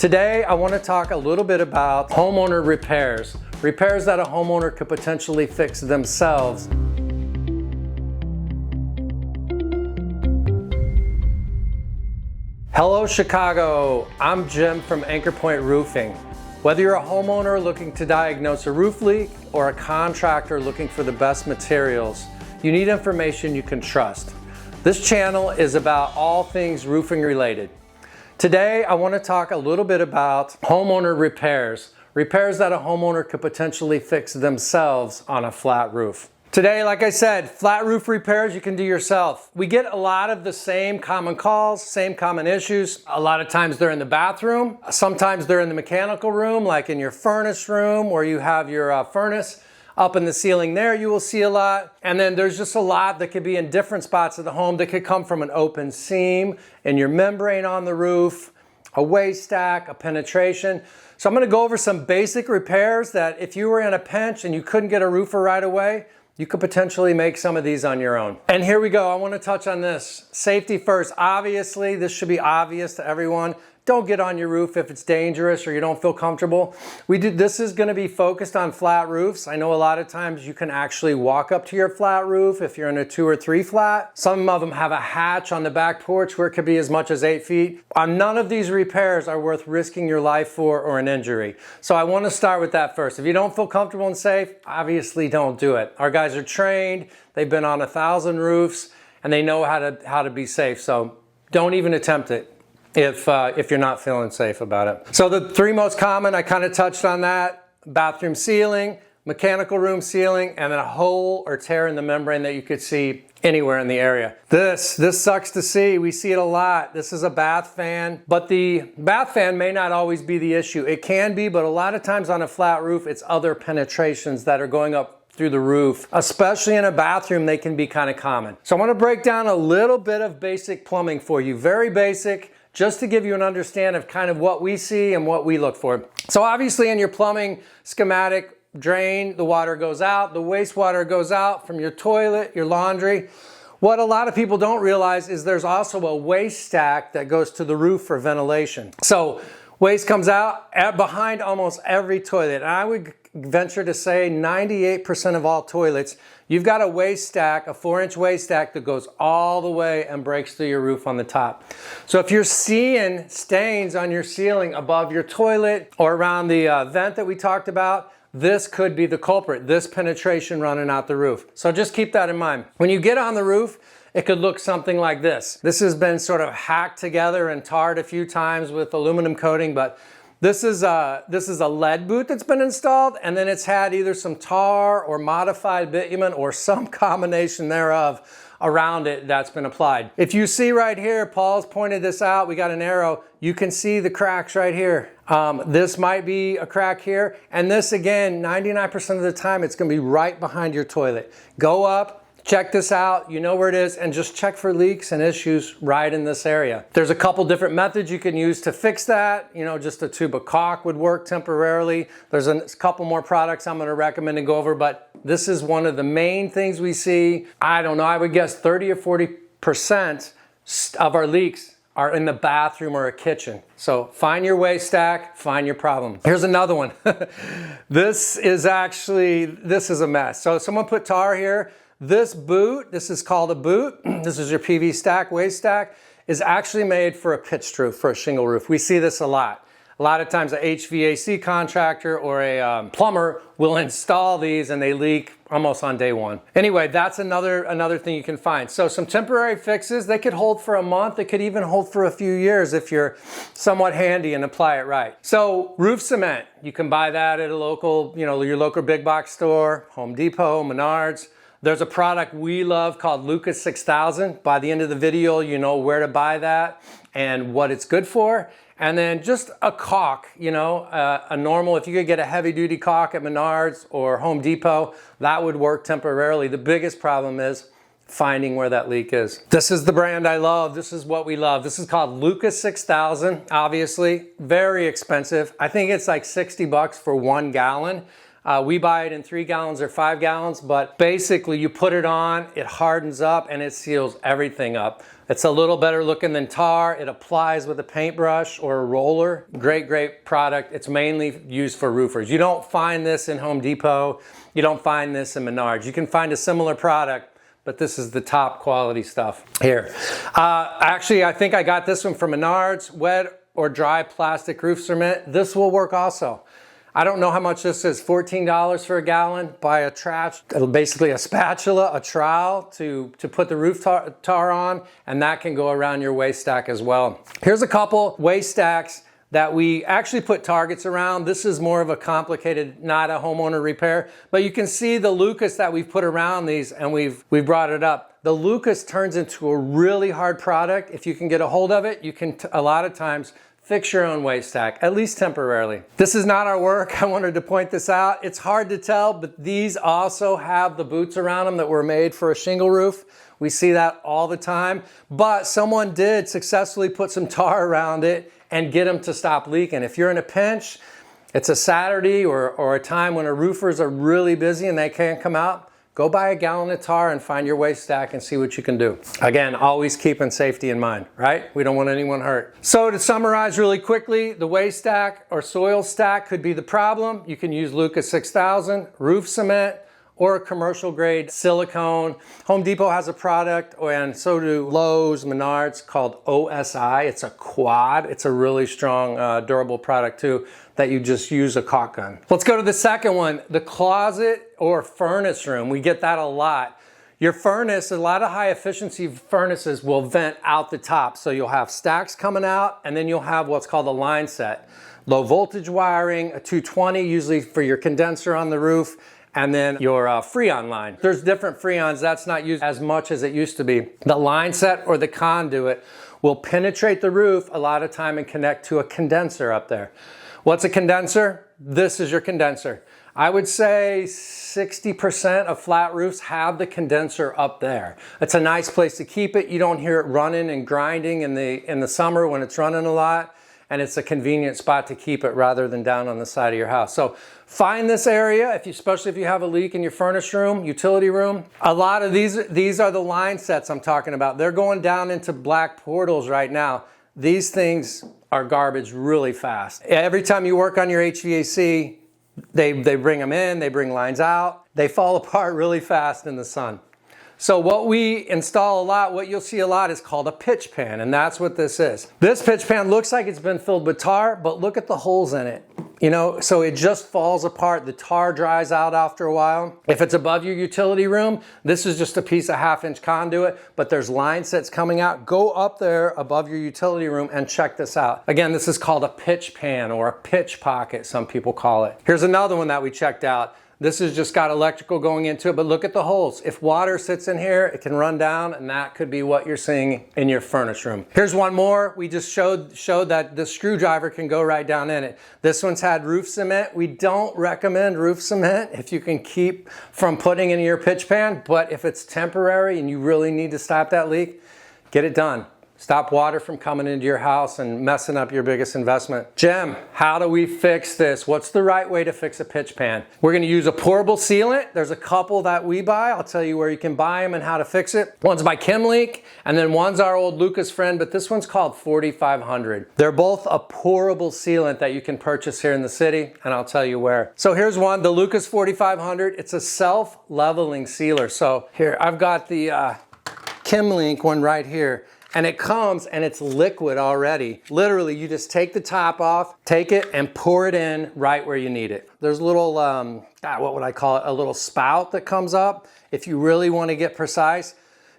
Today, I want to talk a little bit about homeowner repairs. Repairs that a homeowner could potentially fix themselves. Hello, Chicago. I'm Jim from Anchor Point Roofing. Whether you're a homeowner looking to diagnose a roof leak or a contractor looking for the best materials, you need information you can trust. This channel is about all things roofing related. Today, I want to talk a little bit about homeowner repairs. Repairs that a homeowner could potentially fix themselves on a flat roof. Today, like I said, flat roof repairs you can do yourself. We get a lot of the same common calls, same common issues. A lot of times they're in the bathroom. Sometimes they're in the mechanical room, like in your furnace room where you have your furnace. Up in the ceiling there, you will see a lot. And then there's just a lot that could be in different spots of the home that could come from an open seam, in your membrane on the roof, a waste stack, a penetration. So I'm gonna go over some basic repairs that if you were in a pinch and you couldn't get a roofer right away, you could potentially make some of these on your own. And here we go, I wanna touch on this. Safety first. Obviously, this should be obvious to everyone. Don't get on your roof if it's dangerous or you don't feel comfortable. This is gonna be focused on flat roofs. I know a lot of times you can actually walk up to your flat roof if you're in a 2 or 3 flat. Some of them have a hatch on the back porch where it could be as much as 8 feet. None of these repairs are worth risking your life for or an injury. So I wanna start with that first. If you don't feel comfortable and safe, obviously don't do it. Our guys are trained, they've been on 1,000 roofs, and they know how to be safe. So don't even attempt it if you're not feeling safe about it. So the 3 most common, I kind of touched on that: bathroom ceiling, mechanical room ceiling, and then a hole or tear in the membrane that you could see anywhere in the area. This sucks to see. We see it a lot. This is a bath fan, but the bath fan may not always be the issue. It can be, but a lot of times on a flat roof, it's other penetrations that are going up through the roof. Especially in a bathroom, they can be kind of common. So I want to break down a little bit of basic plumbing for you. Very basic, just to give you an understanding of kind of what we see and what we look for. So obviously in your plumbing schematic, drain, the water goes out, the wastewater goes out from your toilet, your laundry. What a lot of people don't realize is there's also a waste stack that goes to the roof for ventilation. So waste comes out behind almost every toilet. And I would venture to say 98% of all toilets, you've got a waste stack, a 4-inch waste stack that goes all the way and breaks through your roof on the top. So if you're seeing stains on your ceiling above your toilet or around the vent that we talked about, this could be the culprit, this penetration running out the roof. So just keep that in mind. When you get on the roof, it could look something like this. This has been sort of hacked together and tarred a few times with aluminum coating, but this is a lead boot that's been installed, and then it's had either some tar or modified bitumen or some combination thereof around it that's been applied. If you see right here, Paul's pointed this out, we got an arrow, you can see the cracks right here. This might be a crack here, and this again, 99% of the time, it's gonna be right behind your toilet. Go up, check this out, you know where it is, and just check for leaks and issues right in this area. There's a couple different methods you can use to fix that. You know, just a tube of caulk would work temporarily. There's a couple more products I'm gonna recommend and go over, but this is one of the main things we see. I don't know, I would guess 30 or 40% of our leaks are in the bathroom or a kitchen. So find your waste stack, find your problem. Here's another one. This is a mess. So someone put tar here. This boot, this is called a boot, this is your PV stack, waste stack, is actually made for a pitched roof, for a shingle roof. We see this a lot. A lot of times a HVAC contractor or a plumber will install these and they leak almost on day one. Anyway, that's another thing you can find. So some temporary fixes, they could hold for a month, they could even hold for a few years if you're somewhat handy and apply it right. So roof cement, you can buy that at a local, your local big box store, Home Depot, Menards. There's a product we love called Lucas 6000. By the end of the video, you know where to buy that and what it's good for. And then just a caulk, a normal, if you could get a heavy duty caulk at Menards or Home Depot, that would work temporarily. The biggest problem is finding where that leak is. This is the brand I love. This is what we love. This is called Lucas 6000, obviously. Very expensive. I think it's like 60 bucks for 1 gallon. We buy it in 3 gallons or 5 gallons, but basically you put it on, it hardens up and it seals everything up. It's a little better looking than tar. It applies with a paintbrush or a roller. Great, great product. It's mainly used for roofers. You don't find this in Home Depot. You don't find this in Menards. You can find a similar product, but this is the top quality stuff here. Actually, I think I got this one from Menards. Wet or dry plastic roof cement. This will work also. I don't know how much this is, $14 for a gallon. Buy a trash, basically a spatula, a trowel to put the roof tar on, and that can go around your waste stack as well. Here's a couple waste stacks that we actually put targets around. This is more of a complicated, not a homeowner repair, but you can see the Lucas that we've put around these, and we've brought it up. The Lucas turns into a really hard product. If you can get a hold of it, you can a lot of times fix your own waste stack, at least temporarily. This is not our work. I wanted to point this out. It's hard to tell, but these also have the boots around them that were made for a shingle roof. We see that all the time, but someone did successfully put some tar around it and get them to stop leaking. If you're in a pinch, it's a Saturday or a time when our roofers are really busy and they can't come out, go buy a gallon of tar and find your waste stack and see what you can do. Again, always keeping safety in mind, right? We don't want anyone hurt. So to summarize really quickly, the waste stack or soil stack could be the problem. You can use Lucas 6000, roof cement, or a commercial grade silicone. Home Depot has a product, and so do Lowe's, Menards, called OSI. It's a quad. It's a really strong, durable product too, that you just use a caulk gun. Let's go to the second one, the closet or furnace room. We get that a lot. Your furnace, a lot of high efficiency furnaces will vent out the top. So you'll have stacks coming out, and then you'll have what's called a line set. Low voltage wiring, a 220 usually for your condenser on the roof, and then your Freon line. There's different Freons, that's not used as much as it used to be. The line set or the conduit will penetrate the roof a lot of time and connect to a condenser up there. What's a condenser? This is your condenser. I would say 60% of flat roofs have the condenser up there. It's a nice place to keep it. You don't hear it running and grinding in the summer when it's running a lot, and it's a convenient spot to keep it rather than down on the side of your house. So find this area, especially if you have a leak in your furnace room, utility room. A lot of these are the line sets I'm talking about. They're going down into black portals right now. These things are garbage really fast. Every time you work on your HVAC, they bring them in, they bring lines out. They fall apart really fast in the sun. So what we install a lot, what you'll see a lot is called a pitch pan, and that's what this is. This pitch pan looks like it's been filled with tar, but look at the holes in it. You know, so it just falls apart. The tar dries out after a while. If it's above your utility room, this is just a piece of 1/2-inch conduit, but there's line sets coming out. Go up there above your utility room and check this out. Again, this is called a pitch pan or a pitch pocket, some people call it. Here's another one that we checked out. This has just got electrical going into it, but look at the holes. If water sits in here, it can run down, and that could be what you're seeing in your furnace room. Here's one more. We just showed that the screwdriver can go right down in it. This one's had roof cement. We don't recommend roof cement if you can keep from putting in your pitch pan, but if it's temporary and you really need to stop that leak, get it done. Stop water from coming into your house and messing up your biggest investment. Jim, how do we fix this? What's the right way to fix a pitch pan? We're gonna use a pourable sealant. There's a couple that we buy. I'll tell you where you can buy them and how to fix it. One's by Leaky, and then one's our old Lucas friend, but this one's called 4500. They're both a pourable sealant that you can purchase here in the city, and I'll tell you where. So here's one, the Lucas 4500. It's a self-leveling sealer. So here, I've got the Leaky one right here. And it comes and it's liquid already. Literally, you just take the top off, take it and pour it in right where you need it. There's a little, what would I call it? A little spout that comes up. If you really want to get precise,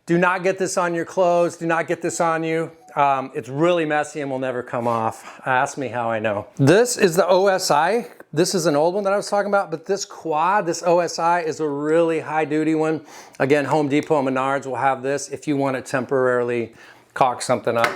do not get this on your clothes. Do not get this on you. It's really messy and will never come off. Ask me how I know. This is the OSI. This is an old one that I was talking about, but this quad, this OSI is a really high duty one. Again, Home Depot and Menards will have this if you want to temporarily caulk something up.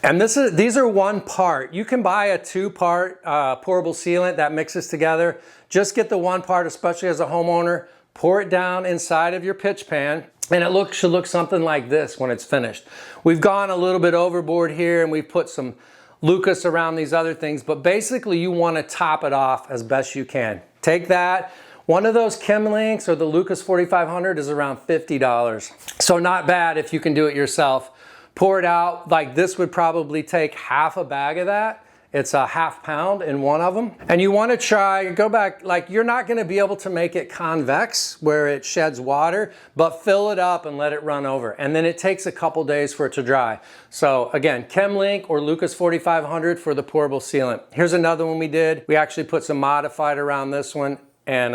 And these are one part. You can buy a 2-part pourable sealant that mixes together. Just get the one part, especially as a homeowner, pour it down inside of your pitch pan, and it should look something like this when it's finished. We've gone a little bit overboard here and we've put some Lucas around these other things, but basically you want to top it off as best you can. Take that. One of those Chem Links or the Lucas 4500 is around $50. So not bad if you can do it yourself. Pour it out, like this would probably take half a bag of that. It's a ½ pound in one of them. And you want to try, go back, like you're not going to be able to make it convex where it sheds water, but fill it up and let it run over. And then it takes a couple days for it to dry. So again, Chem Link or Lucas 4500 for the pourable sealant. Here's another one we did. We actually put some modified around this one, and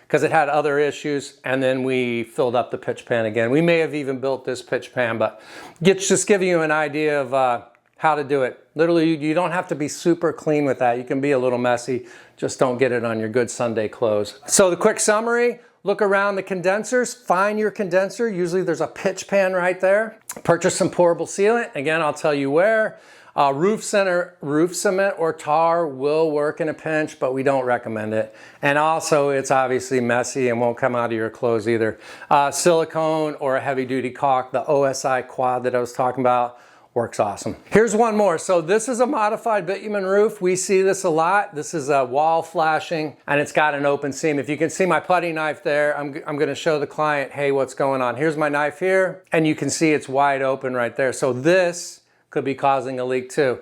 because it had other issues, and then we filled up the pitch pan again. We may have even built this pitch pan, but just giving you an idea of how to do it. Literally, you don't have to be super clean with that. You can be a little messy, just don't get it on your good Sunday clothes. So the quick summary, look around the condensers, find your condenser. Usually there's a pitch pan right there. Purchase some pourable sealant. Again, I'll tell you where. Roof cement or tar will work in a pinch, but we don't recommend it. And also, it's obviously messy and won't come out of your clothes either. Silicone or a heavy duty caulk, the OSI QUAD that I was talking about, works awesome. Here's one more. So this is a modified bitumen roof. We see this a lot. This is a wall flashing and it's got an open seam. If you can see my putty knife there, I'm gonna show the client, hey, what's going on? Here's my knife here, and you can see it's wide open right there. So this could be causing a leak too.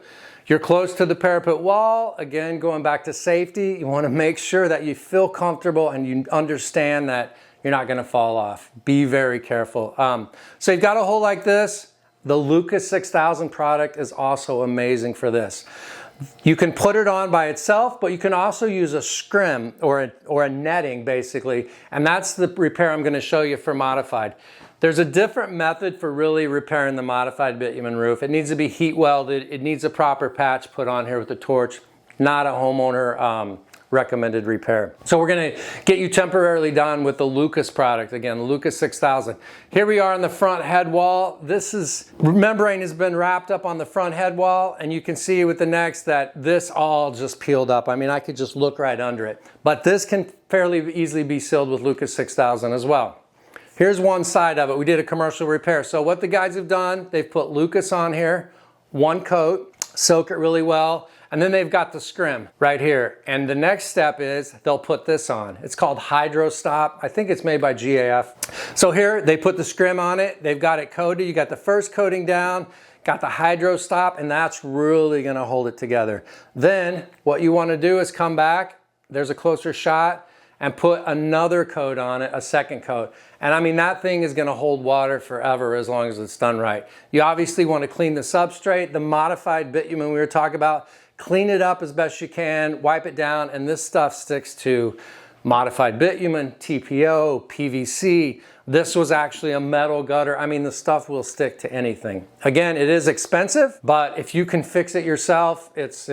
You're close to the parapet wall. Again, going back to safety, you wanna make sure that you feel comfortable and you understand that you're not gonna fall off. Be very careful. So you've got a hole like this. The Lucas 6000 product is also amazing for this. You can put it on by itself, but you can also use a scrim or a netting basically, and that's the repair I'm going to show you for modified. There's a different method for really repairing the modified bitumen roof. It needs to be heat welded. It needs a proper patch put on here with a torch, not a homeowner recommended repair. So we're gonna get you temporarily done with the Lucas product. Again, the Lucas 6000. Here we are on the front head wall. Membrane has been wrapped up on the front head wall, and you can see with the next that this all just peeled up. I mean, I could just look right under it. But this can fairly easily be sealed with Lucas 6000 as well. Here's one side of it. We did a commercial repair. So what the guys have done, they've put Lucas on here, one coat, soak it really well, and then they've got the scrim right here. And the next step is they'll put this on. It's called Hydro Stop. I think it's made by GAF. So here they put the scrim on it. They've got it coated. You got the first coating down, got the Hydro Stop, and that's really gonna hold it together. Then what you wanna do is come back, there's a closer shot, and put another coat on it, a second coat. And I mean, that thing is gonna hold water forever as long as it's done right. You obviously wanna clean the substrate, the modified bitumen we were talking about, clean it up as best you can, wipe it down, and this stuff sticks to modified bitumen, TPO, PVC. This was actually a metal gutter. I mean, the stuff will stick to anything. Again, it is expensive, but if you can fix it yourself, it's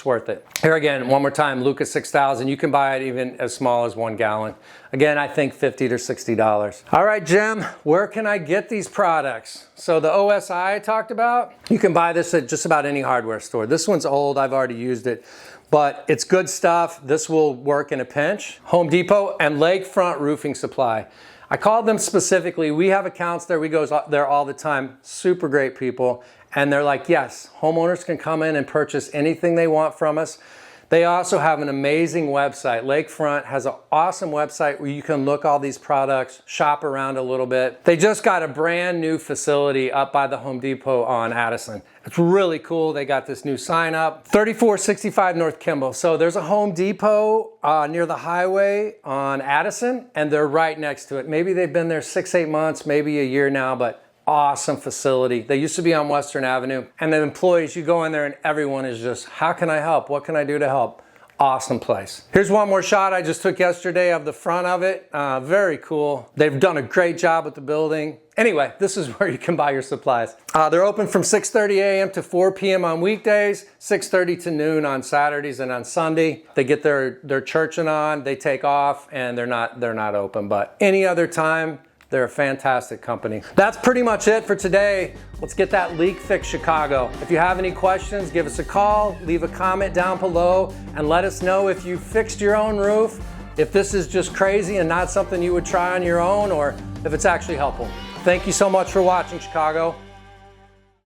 worth it. Here again, one more time, Lucas 6000. You can buy it even as small as 1 gallon. Again, I think $50 to $60. All right, Jim, where can I get these products? So the OSI I talked about, you can buy this at just about any hardware store. This one's old, I've already used it, but it's good stuff. This will work in a pinch. Home Depot and Lakefront Roofing Supply. I called them specifically. We have accounts there. We go there all the time. Super great people. And they're like, yes, homeowners can come in and purchase anything they want from us. They also have an amazing website. Lakefront has an awesome website where you can look all these products, shop around a little bit. They just got a brand new facility up by the Home Depot on Addison. It's really cool. They got this new sign up, 3465 North Kimball. So there's a Home Depot near the highway on Addison, and they're right next to it. Maybe they've been there 6-8 months, maybe a year now, but awesome facility. They used to be on Western Avenue, and the employees, you go in there and everyone is just, how can I help? What can I do to help? Awesome place. Here's one more shot I just took yesterday of the front of it. Very cool. They've done a great job with the building. Anyway, this is where you can buy your supplies. They're open from 6:30 a.m. to 4 p.m. on weekdays, 6:30 to noon on Saturdays and on Sunday. They get their churching on, they take off, and they're not open. But any other time, they're a fantastic company. That's pretty much it for today. Let's get that leak fixed, Chicago. If you have any questions, give us a call, leave a comment down below, and let us know if you fixed your own roof, if this is just crazy and not something you would try on your own, or if it's actually helpful. Thank you so much for watching, Chicago.